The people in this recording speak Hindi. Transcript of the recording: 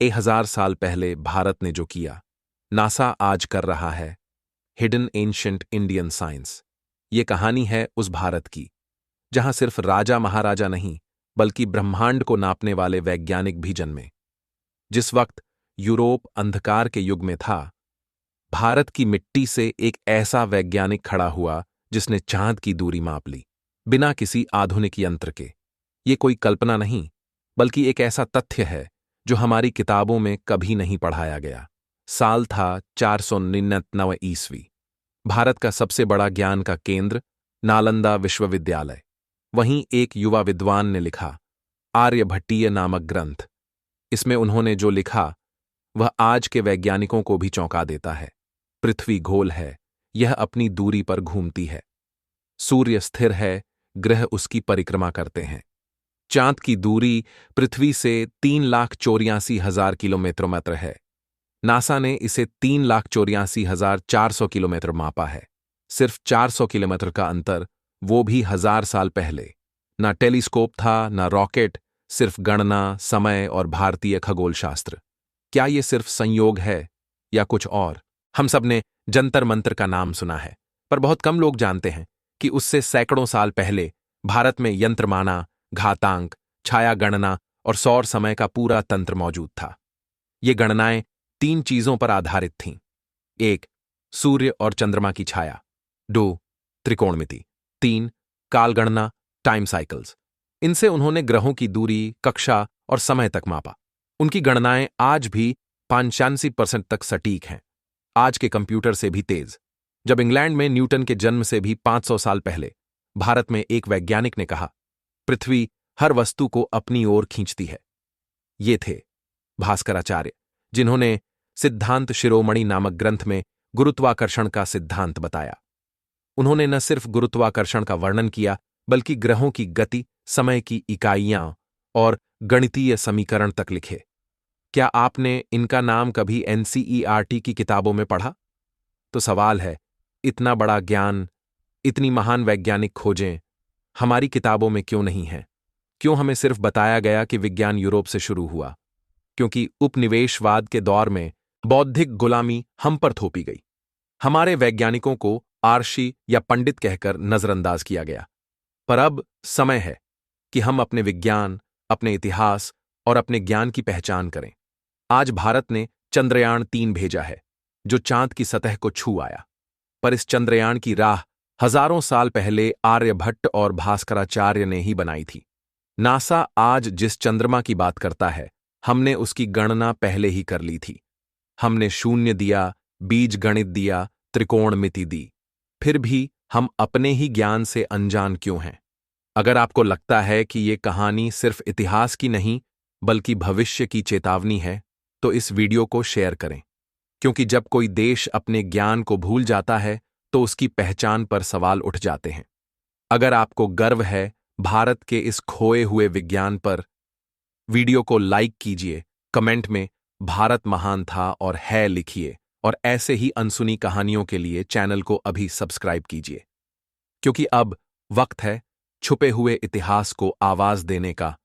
1000 साल पहले भारत ने जो किया, नासा आज कर रहा है। Hidden ancient Indian science. ये कहानी है उस भारत की जहां सिर्फ राजा महाराजा नहीं बल्कि ब्रह्मांड को नापने वाले वैज्ञानिक भी जन्मे। जिस वक्त यूरोप अंधकार के युग में था, भारत की मिट्टी से एक ऐसा वैज्ञानिक खड़ा हुआ जिसने चांद की दूरी माप ली, बिना किसी आधुनिक यंत्र के। ये कोई कल्पना नहीं, बल्कि एक ऐसा तथ्य है जो हमारी किताबों में कभी नहीं पढ़ाया गया। साल था 499 ईस्वी। भारत का सबसे बड़ा ज्ञान का केंद्र नालंदा विश्वविद्यालय। वहीं एक युवा विद्वान ने लिखा आर्यभट्टीय नामक ग्रंथ। इसमें उन्होंने जो लिखा वह आज के वैज्ञानिकों को भी चौंका देता है। पृथ्वी गोल है, यह अपनी दूरी पर घूमती है। सूर्य स्थिर है, ग्रह उसकी परिक्रमा करते हैं। चांद की दूरी पृथ्वी से 3,84,000 किलोमीटर है। नासा ने इसे 3,84,400 किलोमीटर मापा है। सिर्फ 400 किलोमीटर का अंतर, वो भी 1000 साल पहले। ना टेलीस्कोप था, ना रॉकेट, सिर्फ गणना, समय और भारतीय खगोल शास्त्र। क्या ये सिर्फ संयोग है या कुछ और? हम सब ने जंतर मंतर का नाम सुना है, पर बहुत कम लोग जानते हैं कि उससे सैकड़ों साल पहले भारत में यंत्रमाना, घातांक, छाया गणना और सौर समय का पूरा तंत्र मौजूद था। ये गणनाएं 3 चीजों पर आधारित थीं। 1. सूर्य और चंद्रमा की छाया। 2. त्रिकोणमिति। 3. कालगणना, टाइम साइकिल्स। इनसे उन्होंने ग्रहों की दूरी, कक्षा और समय तक मापा। उनकी गणनाएं आज भी 85% तक सटीक हैं, आज के कंप्यूटर से भी तेज। जब इंग्लैंड में न्यूटन के जन्म से भी 500 साल पहले भारत में एक वैज्ञानिक ने कहा, पृथ्वी हर वस्तु को अपनी ओर खींचती है। ये थे भास्कराचार्य, जिन्होंने सिद्धांत शिरोमणि नामक ग्रंथ में गुरुत्वाकर्षण का सिद्धांत बताया। उन्होंने न सिर्फ गुरुत्वाकर्षण का वर्णन किया, बल्कि ग्रहों की गति, समय की इकाइयां और गणितीय समीकरण तक लिखे। क्या आपने इनका नाम कभी एनसीईआरटी की किताबों में पढ़ा? तो सवाल है, इतना बड़ा ज्ञान, इतनी महान वैज्ञानिक खोजें हमारी किताबों में क्यों नहीं है? क्यों हमें सिर्फ बताया गया कि विज्ञान यूरोप से शुरू हुआ? क्योंकि उपनिवेशवाद के दौर में बौद्धिक गुलामी हम पर थोपी गई। हमारे वैज्ञानिकों को आर्षी या पंडित कहकर नजरअंदाज किया गया। पर अब समय है कि हम अपने विज्ञान, अपने इतिहास और अपने ज्ञान की पहचान करें। आज भारत ने चंद्रयान-3 भेजा है, जो चांद की सतह को छू आया। पर इस चंद्रयान की राह हजारों साल पहले आर्यभट्ट और भास्कराचार्य ने ही बनाई थी। नासा आज जिस चंद्रमा की बात करता है, हमने उसकी गणना पहले ही कर ली थी। हमने शून्य दिया, बीज गणित दिया, त्रिकोणमिति दी। फिर भी हम अपने ही ज्ञान से अनजान क्यों हैं? अगर आपको लगता है कि ये कहानी सिर्फ इतिहास की नहीं बल्कि भविष्य की चेतावनी है, तो इस वीडियो को शेयर करें। क्योंकि जब कोई देश अपने ज्ञान को भूल जाता है तो उसकी पहचान पर सवाल उठ जाते हैं। अगर आपको गर्व है भारत के इस खोए हुए विज्ञान पर, वीडियो को लाइक कीजिए, कमेंट में भारत महान था और है लिखिए, और ऐसे ही अनसुनी कहानियों के लिए चैनल को अभी सब्सक्राइब कीजिए। क्योंकि अब वक्त है छुपे हुए इतिहास को आवाज देने का।